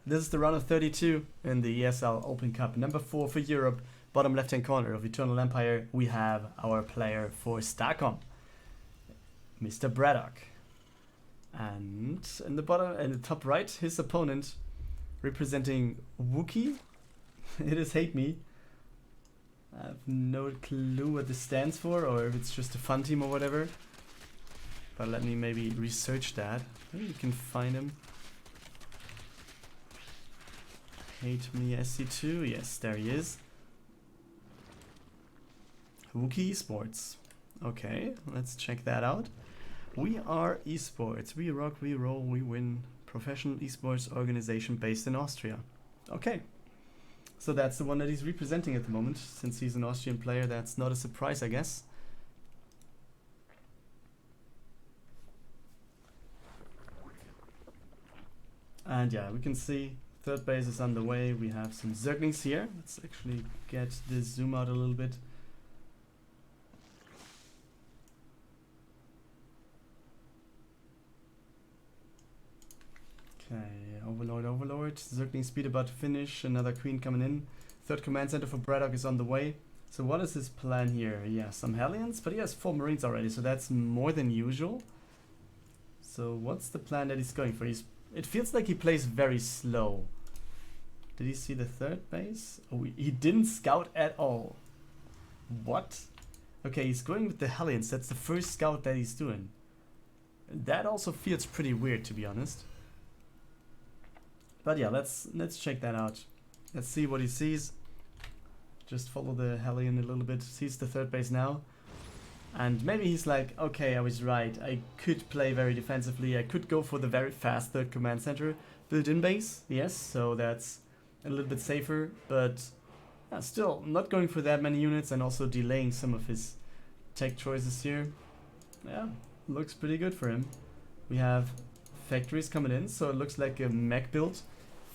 This is the round of 32 in the ESL Open Cup, number 4 for Europe. Bottom left hand corner of Eternal Empire, we have our player for Starcom, Mr. BratOK. And in the top right, his opponent, representing Wooky. It is HateMe. I have no clue what this stands for, or if it's just a fun team or whatever. But let me maybe research that. Maybe you can find him. HateMe SC2, yes, there he is. Wooky Esports. Okay, let's check that out. We are esports. We rock, we roll, we win. Professional esports organization based in Austria. Okay, so that's the one that he's representing at the moment. Since he's an Austrian player, that's not a surprise, I guess. And yeah, we can see third base is underway. We have some Zerglings here. Let's actually get this zoom out a little bit. Okay, Overlord. Zergling speed about to finish. Another queen coming in. Third command center for BratOK is on the way. So what is his plan here? Yeah, some Hellions, but he has 4 Marines already, so that's more than usual. So what's the plan that he's going for? It feels like he plays very slow. Did he see the third base? Oh, he didn't scout at all. What? Okay, he's going with the Hellions. That's the first scout that he's doing. That also feels pretty weird, to be honest. But yeah, let's check that out. Let's see what he sees. Just follow the Hellion a little bit. Sees the third base now. And maybe he's like, okay, I was right. I could play very defensively. I could go for the very fast third command center. Built-in base, yes, so that's a little bit safer. But yeah, still not going for that many units and also delaying some of his tech choices here. Yeah, looks pretty good for him. We have factories coming in, so it looks like a mech build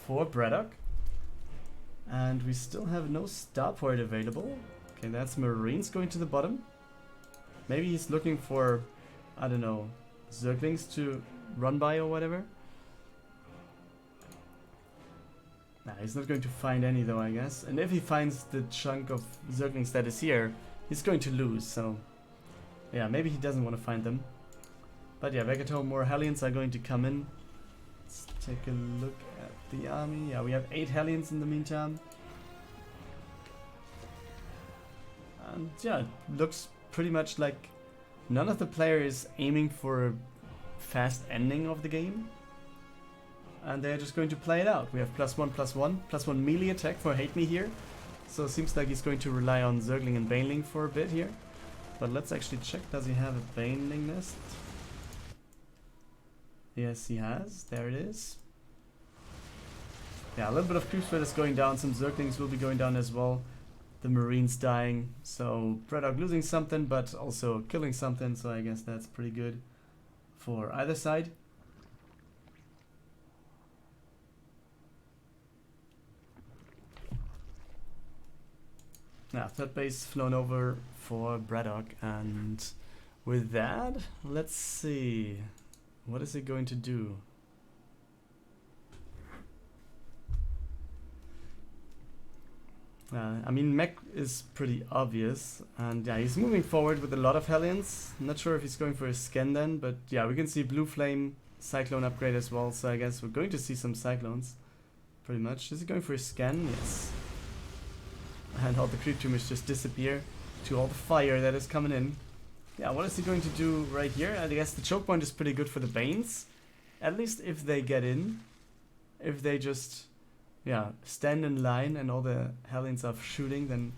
for BratOK. And we still have no starport available. Okay, that's Marines going to the bottom. Maybe he's looking for, I don't know, Zerglings to run by or whatever. Nah, he's not going to find any though, I guess. And if he finds the chunk of Zerglings that is here, he's going to lose, so... yeah, maybe he doesn't want to find them. But yeah, back at home, more Hellions are going to come in. Let's take a look at the army. Yeah, we have 8 Hellions in the meantime. And yeah, it looks pretty much like none of the players aiming for a fast ending of the game. And they're just going to play it out. We have +1/+1 melee attack for HateMe here. So it seems like he's going to rely on Zergling and Baneling for a bit here. But let's actually check, does he have a Baneling nest? Yes, he has. There it is. Yeah, a little bit of creep spread is going down. Some Zerglings will be going down as well. The Marines dying. So BratOK losing something, but also killing something. So I guess that's pretty good for either side. Now, third base flown over for BratOK. And with that, let's see. What is it going to do? I mean, mech is pretty obvious, and yeah, he's moving forward with a lot of Hellions. Not sure if he's going for a scan then, but yeah, we can see Blue Flame Cyclone upgrade as well, so I guess we're going to see some Cyclones, pretty much. Is he going for a scan? Yes. And all the creep tumors just disappear to all the fire that is coming in. Yeah, what is he going to do right here? I guess the choke point is pretty good for the Banes. At least if they get in. If they just, yeah, stand in line and all the Hellions are shooting, then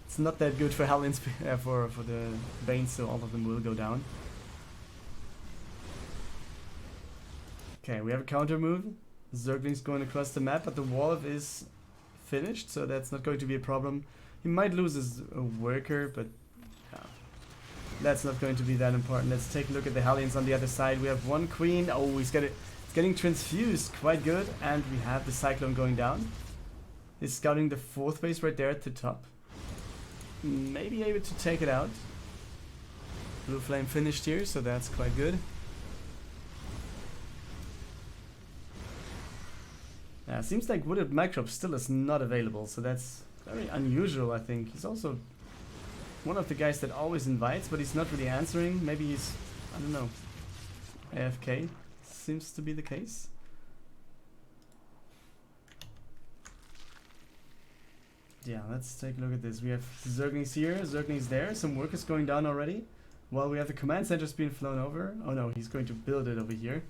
it's not that good for Hellions for the Banes, so all of them will go down. Okay, we have a counter move. Zergling's going across the map, but the wall is finished, so that's not going to be a problem. He might lose his worker, but that's not going to be that important. Let's take a look at the Hellions on the other side. We have 1 queen. Oh, he's getting transfused. Quite good. And we have the Cyclone going down. He's scouting the 4th base right there at the top. Maybe able to take it out. Blue Flame finished here, so that's quite good. Yeah, seems like Wooded Microbe still is not available, so that's very unusual, I think. He's also one of the guys that always invites, but he's not really answering. Maybe he's, I don't know, AFK. Seems to be the case. Yeah, let's take a look at this. We have Zerglings here, Zerglings there. Some work is going down already. While we have the command centers being flown over. Oh no, he's going to build it over here.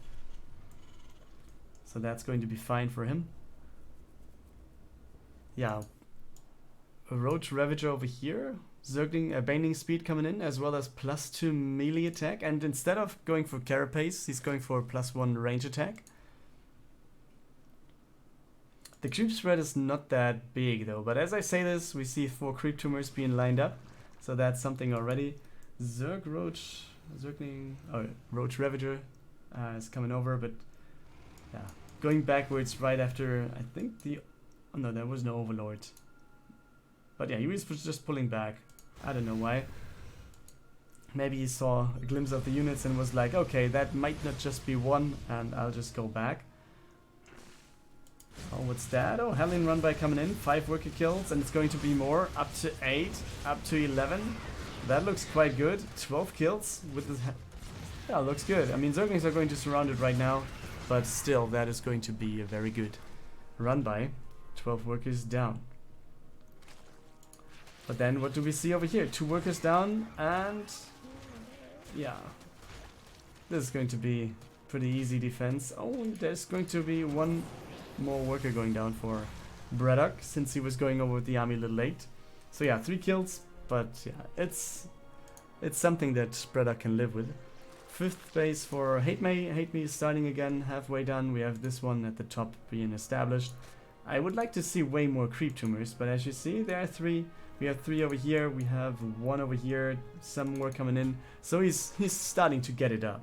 So that's going to be fine for him. Yeah. A Roach Ravager over here. Zergling, Binding Speed coming in, as well as +2 melee attack. And instead of going for Carapace, he's going for +1 range attack. The creep spread is not that big though, but as I say this, we see 4 creep tumors being lined up. So that's something already. Roach Ravager is coming over, but yeah, going backwards right after, I think the, oh no, there was no Overlord. But yeah, he was just pulling back. I don't know why. Maybe he saw a glimpse of the units and was like, okay, that might not just be one, and I'll just go back. Oh, what's that? Oh, Hellion run by coming in, 5 worker kills, and it's going to be more, up to 8, up to 11. That looks quite good. 12 kills with this. Yeah, looks good. I mean, Zerglings are going to surround it right now, but still, that is going to be a very good run by. 12 workers down. But then, what do we see over here? 2 workers down, and yeah, this is going to be pretty easy defense. Oh, there's going to be 1 more worker going down for BratOK, since he was going over with the army a little late. So yeah, 3 kills. But yeah, it's something that BratOK can live with. 5th base for HateMe. HateMe is starting again, halfway done. We have this one at the top being established. I would like to see way more creep tumors, but as you see, there are 3. We have 3 over here. We have 1 over here. Some more coming in. So he's starting to get it up.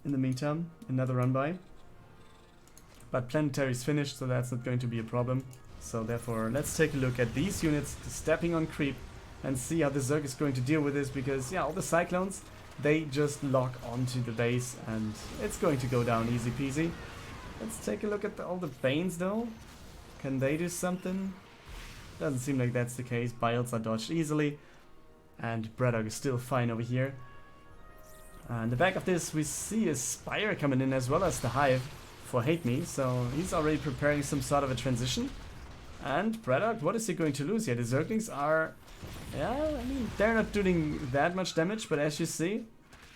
In the meantime, another run by. But Planetary is finished, so that's not going to be a problem. So therefore, let's take a look at these units stepping on creep and see how the Zerg is going to deal with this, because yeah, all the Cyclones, they just lock onto the base and it's going to go down easy peasy. Let's take a look at all the Banes though. Can they do something? Doesn't seem like that's the case. Biles are dodged easily and BratOK is still fine over here. In the back of this, we see a Spire coming in as well as the Hive for HateMe, so he's already preparing some sort of a transition. And BratOK, what is he going to lose here? The Zerglings are, yeah, I mean, they're not doing that much damage, but as you see,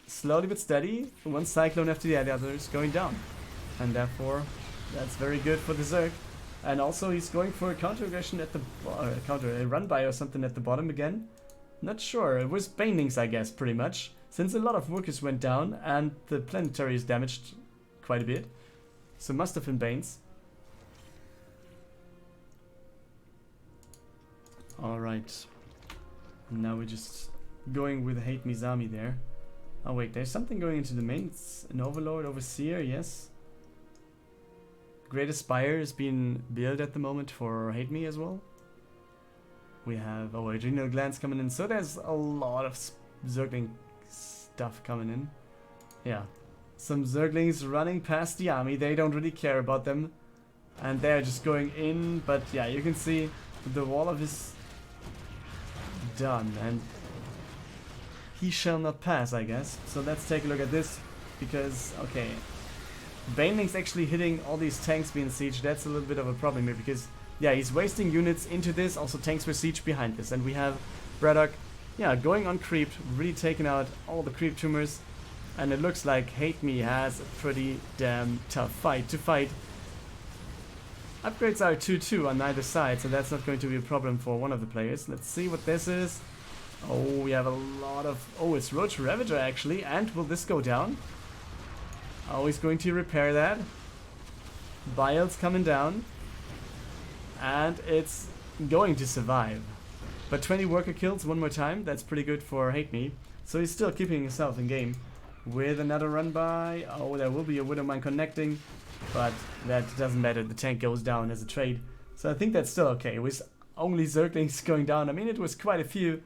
slowly but steady, 1 Cyclone after the other is going down. And therefore, that's very good for the Zerg. And also, he's going for a counter aggression at the, a run by or something at the bottom again. Not sure, it was Banelings, I guess, pretty much. Since a lot of workers went down and the Planetary is damaged quite a bit. So must have been Banes. Alright. Now we're just going with HateMe's army there. Oh wait, there's something going into the main. It's an Overlord, Overseer, yes. Great Aspire is being built at the moment for HateMe as well. We have Adrenal Glands coming in, so there's a lot of Zergling stuff coming in. Yeah. Some Zerglings running past the army, they don't really care about them. And they're just going in, but yeah, you can see the wall of his done, and he shall not pass, I guess. So let's take a look at this, because, okay, Baneling's actually hitting all these tanks being sieged. That's a little bit of a problem here, because, yeah, he's wasting units into this. Also, tanks were sieged behind this, and we have BratOK, yeah, going on creep, really taking out all the creep tumors, and it looks like HateMe has a pretty damn tough fight to fight. Upgrades are 2-2 on either side, so that's not going to be a problem for one of the players. Let's see what this is. Oh, we have a lot of... Oh, it's Roach Ravager actually, and will this go down? Oh, he's going to repair that. Bile's coming down. And it's going to survive. But 20 worker kills one more time, that's pretty good for HateMe. So he's still keeping himself in game. With another run by... Oh, there will be a Widowmine connecting. But that doesn't matter, the tank goes down as a trade. So I think that's still okay. It was only Zerglings going down. I mean, it was quite a few.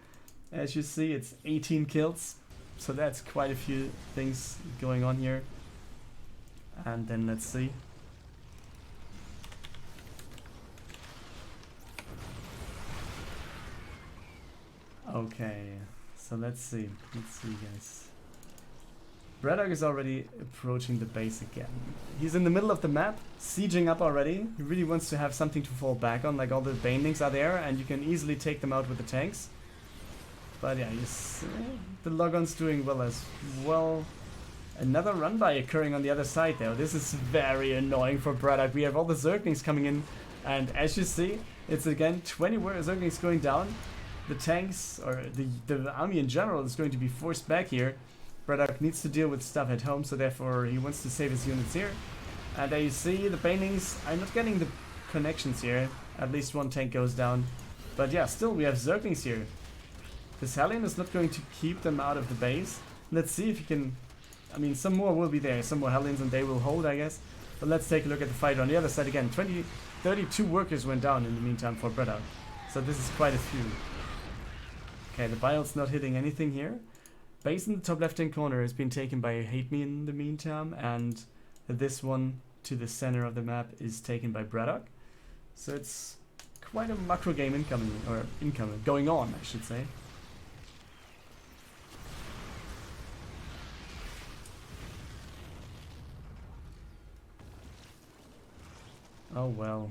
As you see, it's 18 kills. So that's quite a few things going on here. And then let's see. Okay, so let's see. Let's see, guys. BratOK is already approaching the base again. He's in the middle of the map, sieging up already. He really wants to have something to fall back on, like all the banelings are there, and you can easily take them out with the tanks. But yeah, the Logon's doing well as well. Another run by occurring on the other side though. This is very annoying for BratOK. We have all the Zerglings coming in, and as you see, it's again 20 Zerglings going down. The tanks, or the army in general, is going to be forced back here. BratOK needs to deal with stuff at home, so therefore he wants to save his units here. And there you see the banelings. I'm not getting the connections here. At least one tank goes down. But yeah, still we have Zerglings here. This Hellion is not going to keep them out of the base. Let's see if he can... I mean, some more will be there. Some more Hellions and they will hold, I guess. But let's take a look at the fight on the other side again. 32 workers went down in the meantime for BratOK. So this is quite a few. Okay, the Bile's not hitting anything here. Base in the top left-hand corner has been taken by HateMe in the meantime, and this one to the center of the map is taken by BratOK. So it's quite a macro game incoming, going on, I should say. Oh well.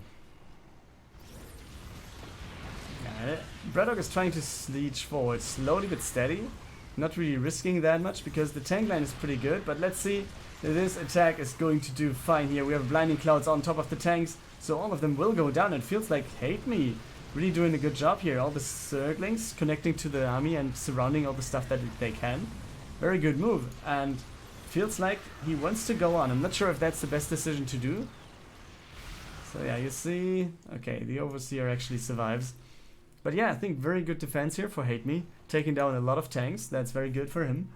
Yeah, BratOK is trying to siege forward slowly but steady. Not really risking that much because the tank line is pretty good, but let's see if this attack is going to do fine here. We have blinding clouds on top of the tanks, so all of them will go down. It feels like HateMe really doing a good job here. All the Zerglings connecting to the army and surrounding all the stuff that they can. Very good move, and feels like he wants to go on. I'm not sure if that's the best decision to do. So yeah, you see, okay, the Overseer actually survives. But yeah, I think very good defense here for HateMe, taking down a lot of tanks. That's very good for him.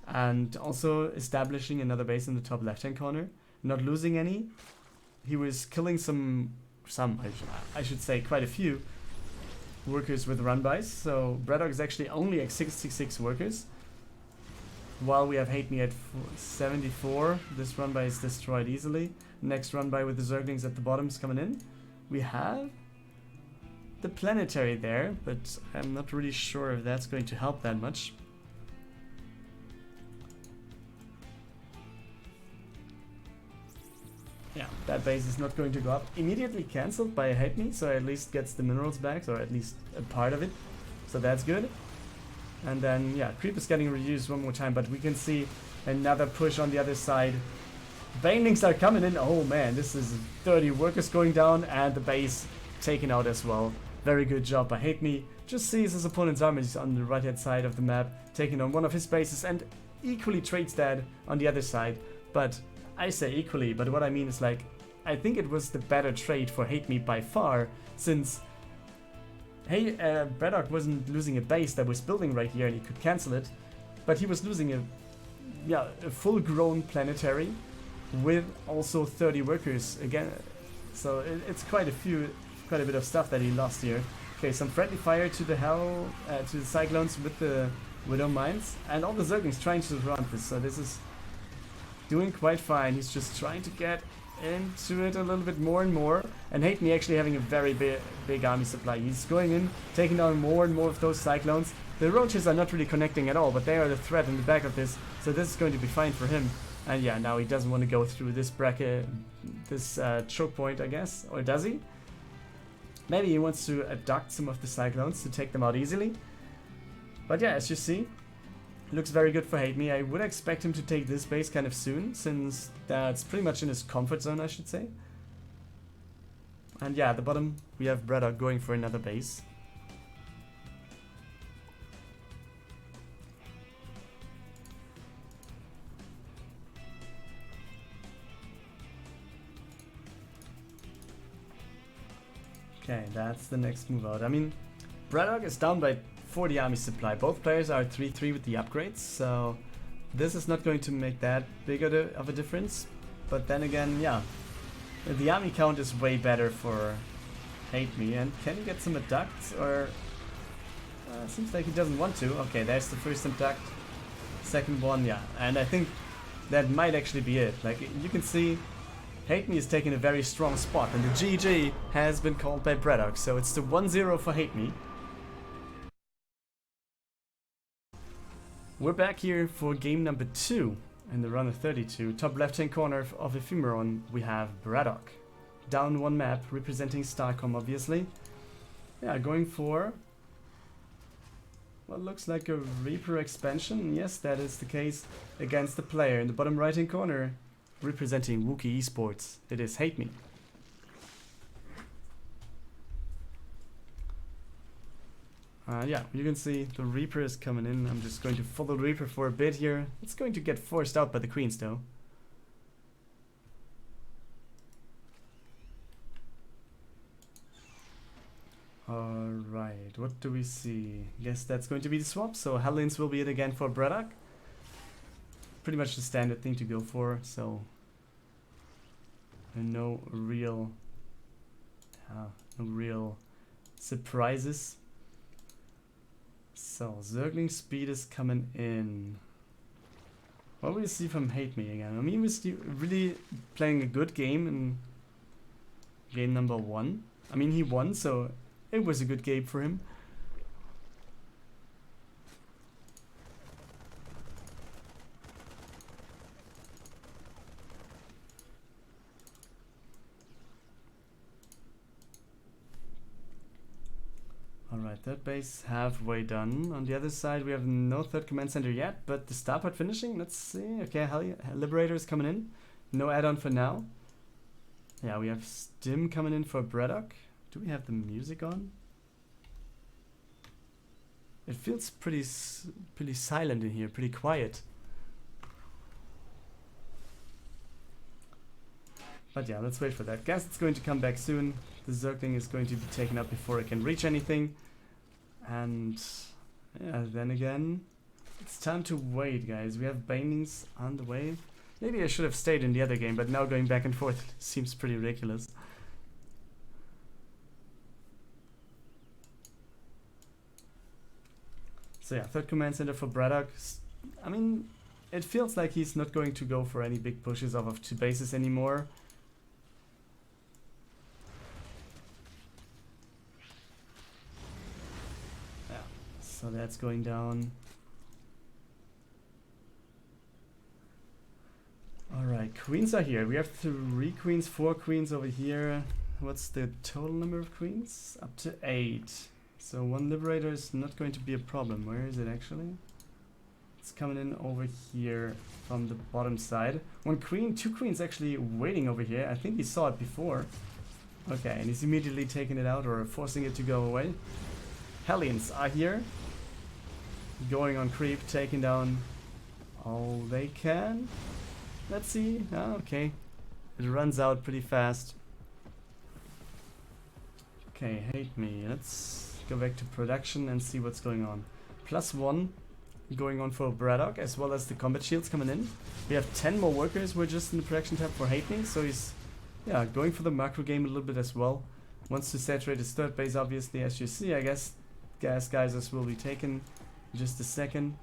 And also establishing another base in the top left-hand corner, not losing any. He was killing I should say quite a few workers with run-bys. So BratOK is actually only at 66 workers, while we have HateMe at 74. This run-by is destroyed easily. Next run-by with the Zerglings at the bottom is coming in. We have the planetary there, but I'm not really sure if that's going to help that much. Yeah, that base is not going to go up. Immediately cancelled by HateMe, so at least gets the minerals back, or at least a part of it. So that's good. And then, yeah, creep is getting reduced one more time, but we can see another push on the other side. Banelings are coming in. Oh man, this is 30 workers going down, and the base taken out as well. Very good job by HateMe. Just sees his opponent's armies on the right hand side of the map, taking on one of his bases, and equally trades that on the other side. But I say equally, but what I mean is, like, I think it was the better trade for HateMe by far, since BratOK wasn't losing a base that was building right here and he could cancel it, but he was losing a full-grown planetary with also 30 workers again. So it's quite a bit of stuff that he lost here. Okay, some friendly fire to the to the Cyclones with the Widow Mines, and all the Zerglings trying to surround this. So this is doing quite fine. He's just trying to get into it a little bit more and more. And HateMe actually having a very big army supply. He's going in, taking down more and more of those Cyclones. The roaches are not really connecting at all, but they are the threat in the back of this. So this is going to be fine for him. And yeah, now he doesn't want to go through this bracket, this choke point, I guess, or does he? Maybe he wants to abduct some of the Cyclones to take them out easily. But yeah, as you see, looks very good for HateMe. I would expect him to take this base kind of soon, since that's pretty much in his comfort zone, I should say. And yeah, at the bottom, we have BratOK going for another base. Okay, that's the next move out. I mean, BratOK is down by 40 army supply. Both players are 3-3 with the upgrades, so this is not going to make that big of a difference. But then again, yeah, the army count is way better for HateMe. And can he get some abducts, or seems like he doesn't want to. Okay, there's the first abduct, second one, yeah. And I think that might actually be it. Like, you can see HateMe is taking a very strong spot, and the GG has been called by BratOK, so it's the 1-0 for HateMe. We're back here for game number 2 in the ro32. Top left hand corner of Ephemeron we have BratOK. Down one map, representing Starcom obviously. Yeah, going for what looks like a Reaper expansion. Yes, that is the case against the player in the bottom right hand corner, representing Wooky Esports. It is HateMe. Yeah, you can see the Reaper is coming in. I'm just going to follow the Reaper for a bit here. It's going to get forced out by the Queens though. Alright, what do we see? Guess that's going to be the swap, so Hellions will be it again for BratOK. Pretty much the standard thing to go for, so no real surprises. So Zergling speed is coming in. What will we see from HateMe again? I mean, he was really playing a good game in game number 1. I mean, he won, so it was a good game for him. Alright, third base halfway done. On the other side, we have no third command center yet, but the starport finishing. Let's see. Okay, Liberator is coming in. No add-on for now. Yeah, we have Stim coming in for BratOK. Do we have the music on? It feels pretty silent in here, pretty quiet. But yeah, let's wait for that. Guess it's going to come back soon. The Zergling is going to be taken up before it can reach anything. And yeah, then again, it's time to wait, guys. We have Banelings on the way. Maybe I should have stayed in the other game, but now going back and forth seems pretty ridiculous. So yeah, third command center for BratOK. I mean, it feels like he's not going to go for any big pushes off of 2 bases anymore. Yeah, so that's going down. Alright, queens are here. We have 3 queens, 4 queens over here. What's the total number of queens? Up to 8. So 1 Liberator is not going to be a problem. Where is it actually? It's coming in over here from the bottom side. 1 queen, 2 queens actually waiting over here. I think he saw it before. Okay, and he's immediately taking it out or forcing it to go away. Hellions are here. Going on creep, taking down all they can. Let's see. Oh, okay. It runs out pretty fast. Okay, HateMe. Let's go back to production and see what's going on. +1 going on for BratOK, as well as the combat shields coming in. We have 10 more workers. We're just in the production tab for HateMe, so he's going for the macro game a little bit as well. Wants to saturate his third base, obviously, as you see. I guess gas geysers will be taken in just a second.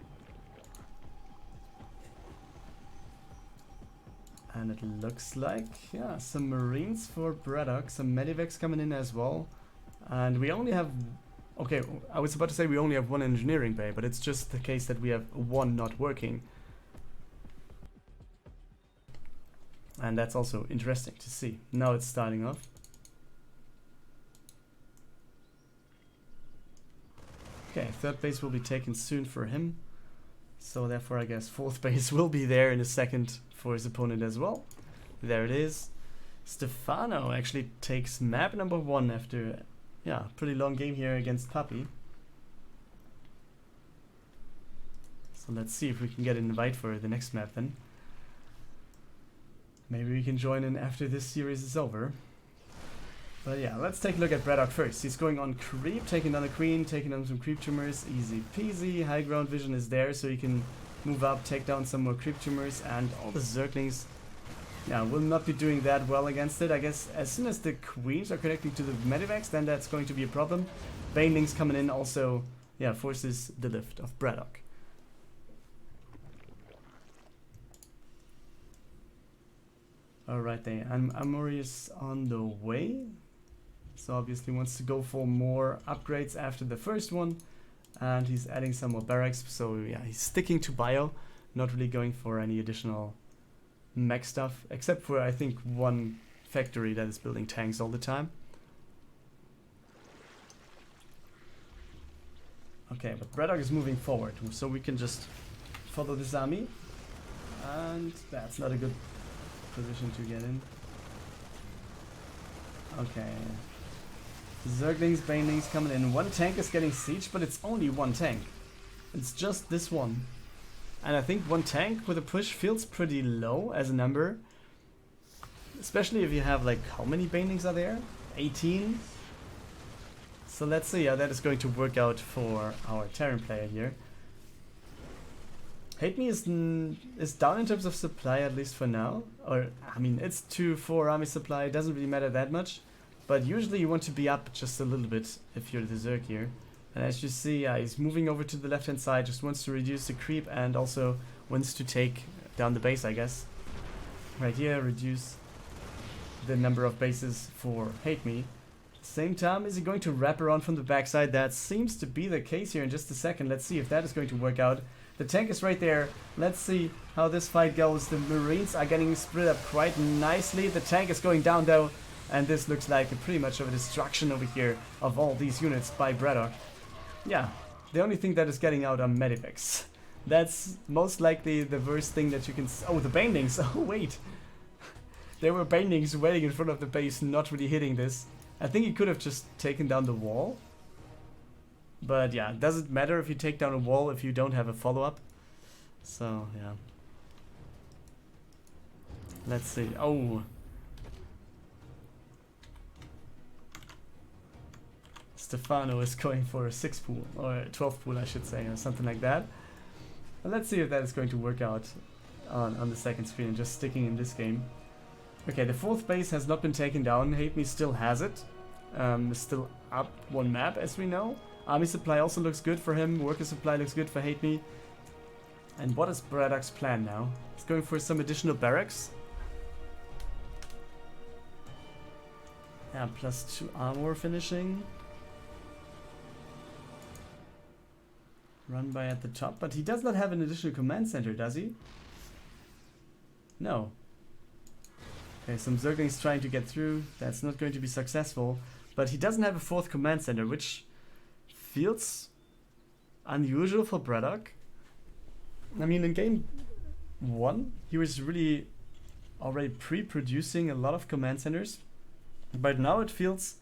And it looks like, yeah, some Marines for BratOK, some Medivacs coming in as well. And we only have, okay, I was about to say we only have 1 engineering bay, but it's just the case that we have 1 not working. And that's also interesting to see. Now it's starting off. Okay, third base will be taken soon for him. So therefore I guess fourth base will be there in a second for his opponent as well. There it is. Stefano actually takes map number 1 after, yeah, pretty long game here against Puppy. So let's see if we can get an invite for the next map then. Maybe we can join in after this series is over. But yeah, let's take a look at BratOK first. He's going on creep, taking down a queen, taking down some creep tumors, easy peasy. High ground vision is there, so he can move up, take down some more creep tumors, and all the Zerglings, yeah, will not be doing that well against it. I guess as soon as the queens are connecting to the Medivacs, then that's going to be a problem. Banelings coming in also, yeah, forces the lift of BratOK. Alright then, and Amori is on the way. So obviously wants to go for more upgrades after the first one. And he's adding some more barracks. So yeah, he's sticking to bio. Not really going for any additional mech stuff. Except for, I think, one factory that is building tanks all the time. Okay, but BratOK is moving forward. So we can just follow this army. And that's not a good position to get in. Okay. Zerglings, Banelings coming in. One tank is getting sieged, but it's only one tank. It's just this one. And I think one tank with a push feels pretty low as a number. Especially if you have like, how many Banelings are there? 18? So let's see how that is going to work out for our Terran player here. HateMe is down in terms of supply, at least for now. Or, I mean, it's 2-4 army supply, it doesn't really matter that much. But usually you want to be up just a little bit if you're the Zerg here. And as you see, he's moving over to the left-hand side, just wants to reduce the creep and also wants to take down the base, I guess. Right here, reduce the number of bases for HateMe. Same time, is he going to wrap around from the backside? That seems to be the case here in just a second. Let's see if that is going to work out. The tank is right there. Let's see how this fight goes. The Marines are getting split up quite nicely. The tank is going down though. And this looks like pretty much of a destruction over here of all these units by BratOK. Yeah, the only thing that is getting out are medivacs. That's most likely the worst thing that you can... Oh, the Banelings! Oh, wait! There were Banelings waiting in front of the base, not really hitting this. I think he could have just taken down the wall. But yeah, it doesn't matter if you take down a wall if you don't have a follow-up. So, yeah. Let's see. Oh! Stefano is going for a 6 pool, or a 12 pool I should say, or something like that. But let's see if that is going to work out on the second screen, just sticking in this game. Okay, the 4th base has not been taken down, HateMe still has it. Still up 1 map as we know. Army supply also looks good for him, worker supply looks good for HateMe. And what is BratOK's plan now? He's going for some additional barracks. Yeah, +2 armor finishing. Run by at the top, but he does not have an additional command center, does he? No. Okay, some Zerglings trying to get through. That's not going to be successful. But he doesn't have a 4th command center, which feels unusual for BratOK. I mean, in game 1, he was really already pre-producing a lot of command centers. But now it feels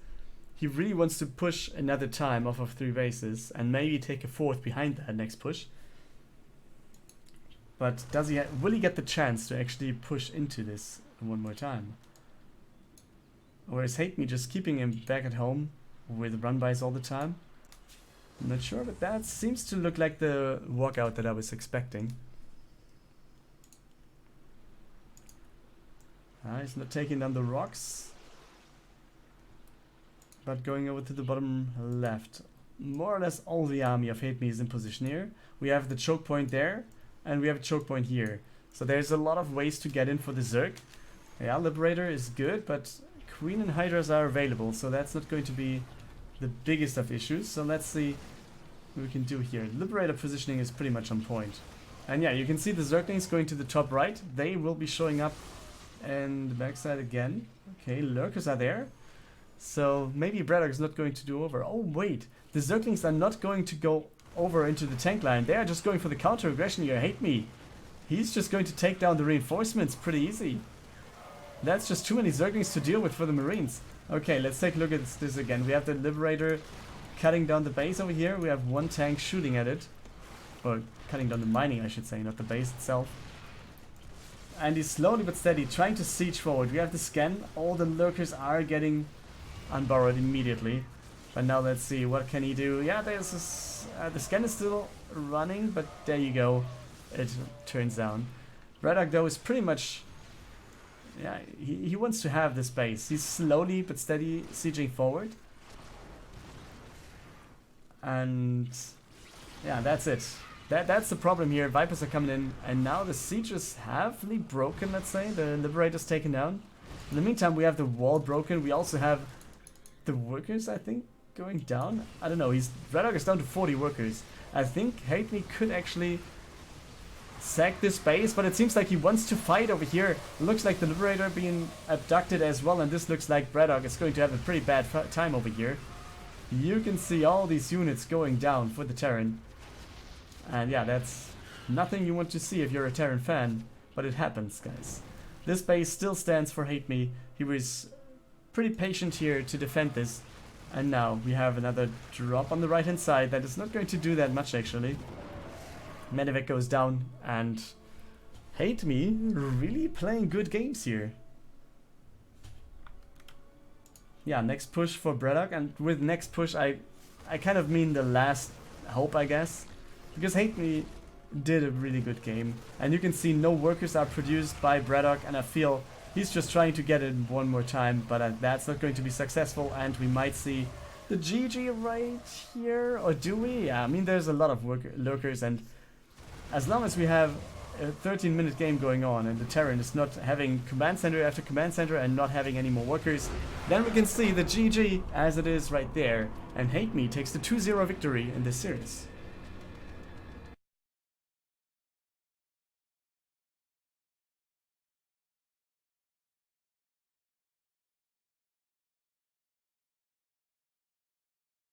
he really wants to push another time off of 3 bases and maybe take a 4th behind that next push. But does he will he get the chance to actually push into this one more time? Or is HateMe just keeping him back at home with run-bys all the time? I'm not sure, but that seems to look like the walkout that I was expecting. He's not taking down the rocks. But going over to the bottom left, more or less all the army of HateMe is in position here. We have the choke point there, and we have a choke point here. So there's a lot of ways to get in for the Zerg. Yeah, Liberator is good, but Queen and Hydras are available, so that's not going to be the biggest of issues. So let's see what we can do here. Liberator positioning is pretty much on point. And yeah, you can see the Zerglings going to the top right. They will be showing up in the backside again. Okay, Lurkers are there. So maybe BratOK is not going to do over. Oh wait, the Zerglings are not going to go over into the tank line. They are just going for the counter aggression here. HateMe. He's just going to take down the reinforcements pretty easy. That's just too many Zerglings to deal with for the Marines. Okay, let's take a look at this again. We have the Liberator cutting down the base over here. We have 1 tank shooting at it. Or cutting down the mining, I should say, not the base itself. And he's slowly but steady trying to siege forward. We have the scan. All the Lurkers are getting unborrowed immediately. But now let's see, what can he do? Yeah, there's this, the scan is still running, but there you go. It turns down. BratOK though is pretty much... Yeah, he wants to have this base. He's slowly but steady sieging forward. And... yeah, that's it. That's the problem here. Vipers are coming in, and now the siege is halfly broken, let's say. The Liberator's taken down. In the meantime, we have the wall broken. We also have the workers, I think, going down. I don't know. BratOK is down to 40 workers. I think HateMe could actually sack this base, but it seems like he wants to fight over here. Looks like the Liberator being abducted as well, and this looks like BratOK is going to have a pretty bad time over here. You can see all these units going down for the Terran. And yeah, that's nothing you want to see if you're a Terran fan, but it happens, guys. This base still stands for HateMe. He was pretty patient here to defend this. And now we have another drop on the right hand side that is not going to do that much actually. Medivac goes down, and HateMe really playing good games here. Yeah, next push for BratOK, and with next push I kind of mean the last hope, I guess. Because HateMe did a really good game, and you can see no workers are produced by BratOK, and I feel he's just trying to get it one more time, but that's not going to be successful, and we might see the GG right here, or do we? Yeah, I mean there's a lot of lurkers, and as long as we have a 13-minute game going on and the Terran is not having command center after command center and not having any more workers, then we can see the GG as it is right there, and HateMe takes the 2-0 victory in this series.